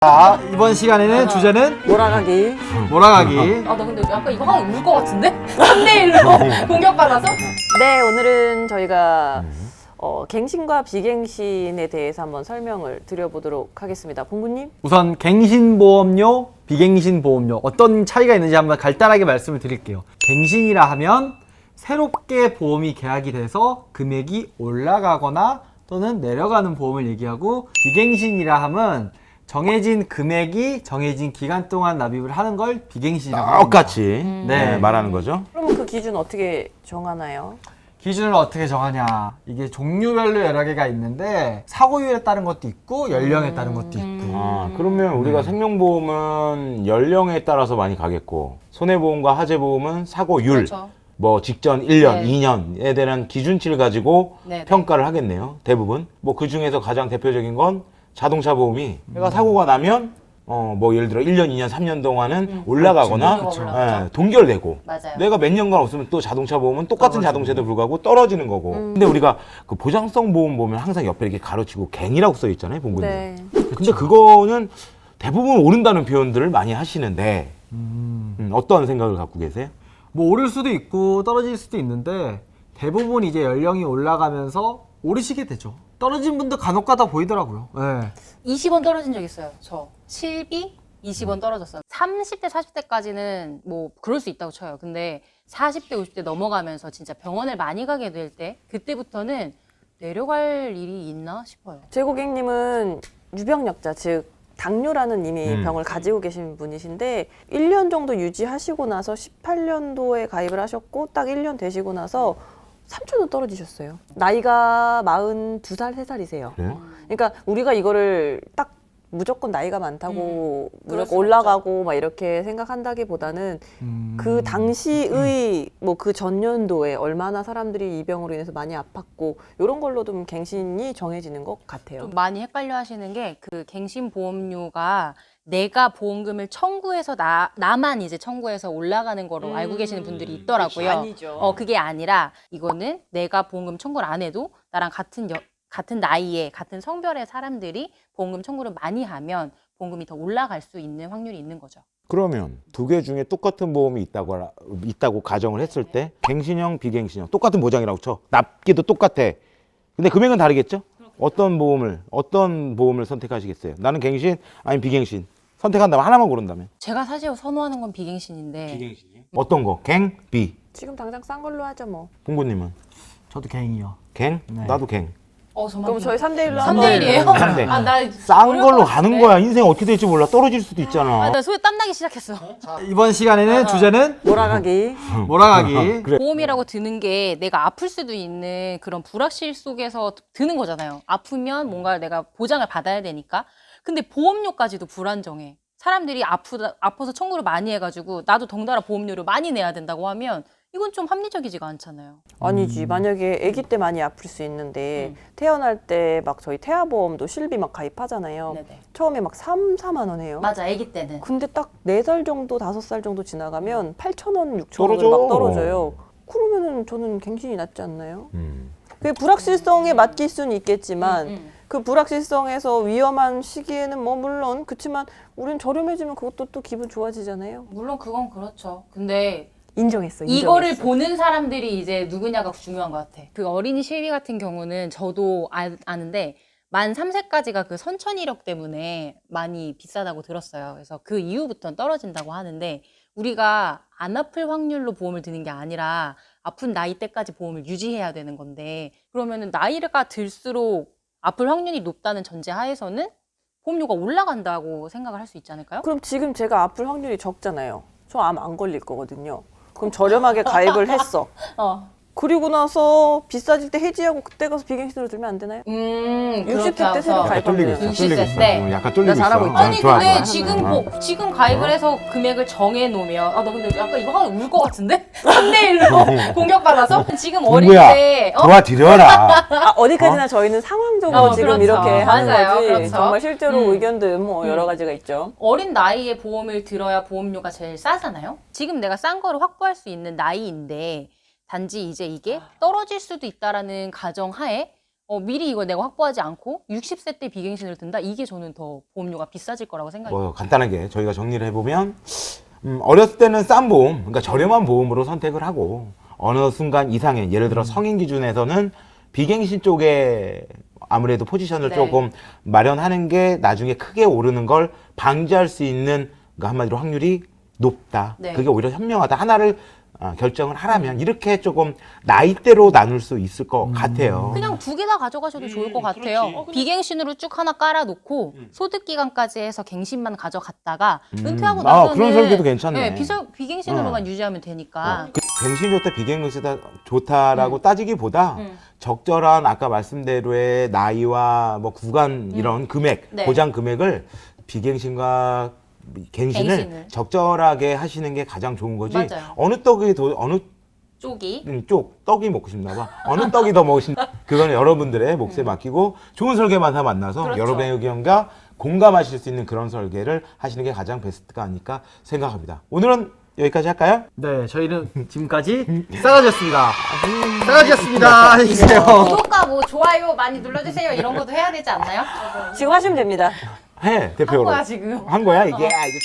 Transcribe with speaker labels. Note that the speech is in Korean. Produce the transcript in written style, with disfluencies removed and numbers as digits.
Speaker 1: 자, 이번 시간에는 주제는
Speaker 2: 몰아가기.
Speaker 1: 몰아가기.
Speaker 3: 나 근데 약간 이거 하면 울 것 같은데? 3대1로 공격받아서?
Speaker 2: 네, 오늘은 저희가 갱신과 비갱신에 대해서 한번 설명을 드려보도록 하겠습니다. 봉구님?
Speaker 1: 우선 갱신보험료, 비갱신보험료 어떤 차이가 있는지 한번 간단하게 말씀을 드릴게요. 갱신이라 하면 새롭게 보험이 계약이 돼서 금액이 올라가거나 또는 내려가는 보험을 얘기하고, 비갱신이라 하면 정해진 금액이 정해진 기간 동안 납입을 하는 걸 비갱신이라고 합니다.
Speaker 4: 똑같이
Speaker 1: 네.
Speaker 4: 말하는 거죠.
Speaker 2: 그러면 그 기준 어떻게 정하나요?
Speaker 1: 기준을 어떻게 정하냐, 이게 종류별로 여러 개가 있는데 사고율에 따른 것도 있고 연령에 따른 것도 있고.
Speaker 4: 그러면 우리가 생명보험은 연령에 따라서 많이 가겠고, 손해보험과 화재보험은 사고율,
Speaker 3: 그렇죠.
Speaker 4: 뭐 직전 1년,
Speaker 3: 네.
Speaker 4: 2년에 대한 기준치를 가지고
Speaker 3: 네,
Speaker 4: 평가를 하겠네요. 대부분. 뭐 그 중에서 가장 대표적인 건 자동차 보험이 내가 사고가 나면 뭐 예를 들어 1년, 2년, 3년 동안은 올라가거나
Speaker 3: 그렇죠. 올라가죠.
Speaker 4: 동결되고,
Speaker 3: 맞아요.
Speaker 4: 내가 몇 년간 없으면 또 자동차 보험은 똑같은 자동차에도 불구하고 떨어지는 거고. 근데 우리가 그 보장성 보험 보면 항상 옆에 이렇게 가로치고 갱이라고 써 있잖아요, 봉구님.
Speaker 2: 네.
Speaker 4: 근데 그거는 대부분 오른다는 표현들을 많이 하시는데 어떤 생각을 갖고 계세요?
Speaker 1: 뭐 오를 수도 있고 떨어질 수도 있는데, 대부분 이제 연령이 올라가면서 오르시게 되죠. 떨어진 분도 간혹 가다 보이더라고요. 네.
Speaker 3: 20원 떨어진 적 있어요. 저 7비 20원 떨어졌어요. 30대, 40대까지는 뭐 그럴 수 있다고 쳐요. 근데 40대, 50대 넘어가면서 진짜 병원을 많이 가게 될 때, 그때부터는 내려갈 일이 있나 싶어요.
Speaker 2: 제 고객님은 유병력자, 즉 당뇨라는 이미 병을 가지고 계신 분이신데 1년 정도 유지하시고 나서 18년도에 가입을 하셨고 딱 1년 되시고 나서 3,000원 떨어지셨어요. 나이가 42살, 3살이세요.
Speaker 4: 그래요?
Speaker 2: 그러니까 우리가 이거를 딱 무조건 나이가 많다고
Speaker 3: 그럴
Speaker 2: 무조건
Speaker 3: 순
Speaker 2: 올라가고 막 이렇게 생각한다기보다는 그 당시의 뭐 그 전년도에 얼마나 사람들이 이 병으로 인해서 많이 아팠고 이런 걸로 좀 갱신이 정해지는 것 같아요.
Speaker 3: 좀 많이 헷갈려 하시는 게, 그 갱신 보험료가 내가 보험금을 청구해서 나만 이제 청구해서 올라가는 거로 알고 계시는 분들이 있더라고요.
Speaker 2: 아니죠.
Speaker 3: 그게 아니라 이거는 내가 보험금 청구를 안 해도 나랑 같은 나이에 같은 성별의 사람들이 보험금 청구를 많이 하면 보험금이 더 올라갈 수 있는 확률이 있는 거죠.
Speaker 4: 그러면 두 개 중에 똑같은 보험이 있다고 가정을 했을 때, 갱신형, 비갱신형 똑같은 보장이라고 쳐. 납기도 똑같아. 근데 금액은 다르겠죠? 어떤 보험을 선택하시겠어요? 나는 갱신, 아니면 비갱신. 선택한다면 하나만 고른다면.
Speaker 3: 제가 사실 선호하는 건 비갱신인데,
Speaker 4: 어떤 거? 갱, 비.
Speaker 2: 지금 당장 싼 걸로 하죠 뭐.
Speaker 4: 봉구님은
Speaker 1: 저도 갱이요.
Speaker 4: 갱?
Speaker 1: 네.
Speaker 4: 나도 갱.
Speaker 2: 그럼 저희 3대1로
Speaker 3: 3대1이에요?
Speaker 4: 삼대 일.
Speaker 3: 나
Speaker 4: 싼 걸로 가는 거야. 인생 어떻게 될지 몰라. 떨어질 수도 있잖아.
Speaker 3: 나 소리 땀나기 시작했어.
Speaker 1: 이번 시간에는 주제는
Speaker 2: 몰아가기.
Speaker 1: 몰아가기.
Speaker 4: 그래.
Speaker 3: 보험이라고 드는 게 내가 아플 수도 있는 그런 불확실 속에서 드는 거잖아요. 아프면 뭔가 내가 보장을 받아야 되니까. 근데 보험료까지도 불안정해. 사람들이 아파서 청구를 많이 해가지고 나도 덩달아 보험료를 많이 내야 된다고 하면 이건 좀 합리적이지가 않잖아요.
Speaker 2: 아니지. 만약에 아기 때 많이 아플 수 있는데 태어날 때 막 저희 태아보험도 실비 막 가입하잖아요.
Speaker 3: 네네.
Speaker 2: 처음에 막 4만 원 해요.
Speaker 3: 맞아, 아기 때는.
Speaker 2: 근데 딱 4살 정도, 5살 정도 지나가면 8,000원, 6,000원을
Speaker 4: 떨어져.
Speaker 2: 막 떨어져요. 그러면은 저는 갱신이 낫지 않나요? 그 불확실성에 맡길 수는 있겠지만 그 불확실성에서 위험한 시기에는 뭐 물론 그렇지만 우린 저렴해지면 그것도 또 기분 좋아지잖아요.
Speaker 3: 물론 그건 그렇죠. 근데
Speaker 2: 인정했어.
Speaker 3: 이거를 보는 사람들이 이제 누구냐가 중요한 것 같아. 그 어린이 실비 같은 경우는 저도 아는데 만 3세까지가 그 선천 이력 때문에 많이 비싸다고 들었어요. 그래서 그 이후부터는 떨어진다고 하는데, 우리가 안 아플 확률로 보험을 드는 게 아니라 아픈 나이 때까지 보험을 유지해야 되는 건데, 그러면은 나이가 들수록 아플 확률이 높다는 전제 하에서는 보험료가 올라간다고 생각을 할 수 있지 않을까요?
Speaker 2: 그럼 지금 제가 아플 확률이 적잖아요. 저 암 안 걸릴 거거든요. 그럼 저렴하게 가입을 했어. 그리고 나서 비싸질 때 해지하고 그때 가서 비갱신으로 들면 안 되나요? 60세 때 새로
Speaker 4: 약간 쫄리고 있어.
Speaker 3: 60세
Speaker 4: 쫄리고 있어.
Speaker 3: 때.
Speaker 4: 약간 쫄리고
Speaker 2: 나 잘하고
Speaker 4: 있어.
Speaker 2: 있다.
Speaker 3: 아니
Speaker 4: 좋아,
Speaker 3: 근데
Speaker 4: 좋아.
Speaker 3: 지금 가입을 해서 금액을 정해 놓으면, 나 근데 약간 이거 하면 울 것 같은데? 3대1로 공격받아서? 지금 어릴
Speaker 4: 봉구야,
Speaker 3: 때
Speaker 4: 도와드려라.
Speaker 2: 어디까지나 저희는 상황적으로 지금
Speaker 3: 그렇죠.
Speaker 2: 이렇게 하는
Speaker 3: 맞아요.
Speaker 2: 거지.
Speaker 3: 그렇죠.
Speaker 2: 정말 실제로 의견들 뭐 여러 가지가 있죠.
Speaker 3: 어린 나이에 보험을 들어야 보험료가 제일 싸잖아요? 지금 내가 싼 거를 확보할 수 있는 나이인데, 단지 이제 이게 떨어질 수도 있다라는 가정하에 미리 이걸 내가 확보하지 않고 60세 때 비갱신을 든다? 이게 저는 더 보험료가 비싸질 거라고 생각해요.
Speaker 4: 뭐 간단하게 저희가 정리를 해보면 어렸을 때는 싼 보험, 그러니까 저렴한 보험으로 선택을 하고 어느 순간 이상의 예를 들어 성인 기준에서는 비갱신 쪽에 아무래도 포지션을
Speaker 3: 네.
Speaker 4: 조금 마련하는 게 나중에 크게 오르는 걸 방지할 수 있는 그러니까 한마디로 확률이 높다.
Speaker 3: 네.
Speaker 4: 그게 오히려 현명하다. 하나를 결정을 하라면 이렇게 조금 나이대로 나눌 수 있을 것 같아요.
Speaker 3: 그냥 두 개 다 가져가셔도 좋을 것 같아요. 비갱신으로 쭉 하나 깔아놓고 소득 기간까지 해서 갱신만 가져갔다가 은퇴하고 나서는
Speaker 4: 그런 설계도 괜찮네.
Speaker 3: 비갱신으로만 유지하면 되니까.
Speaker 4: 갱신 좋다, 비갱신 좋다라고 따지기보다 적절한 아까 말씀대로의 나이와 뭐 구간 이런 금액,
Speaker 3: 네.
Speaker 4: 보장 금액을 비갱신과 갱신을
Speaker 3: 갱신을.
Speaker 4: 적절하게 하시는 게 가장 좋은 거지.
Speaker 3: 맞아요.
Speaker 4: 어느 떡이 어느
Speaker 3: 쪽이.
Speaker 4: 쪽 떡이 먹고 싶나 봐. 어느 떡이 더 먹고 싶나? 그거는 여러분들의 몫에 맡기고 좋은 설계만 다 만나서
Speaker 3: 그렇죠.
Speaker 4: 여러분의 의견과 공감하실 수 있는 그런 설계를 하시는 게 가장 베스트가 아닐까 생각합니다. 오늘은 여기까지 할까요?
Speaker 1: 네, 저희는 지금까지 싸가지였습니다. 싸가지였습니다. 해주세요.
Speaker 3: 구독과 뭐 좋아요 많이 눌러주세요 이런 것도 해야 되지 않나요?
Speaker 2: 지금 하시면 됩니다.
Speaker 4: 해 대표로
Speaker 3: 한 거야 지금.
Speaker 4: 한 거야 이게. 아, 이게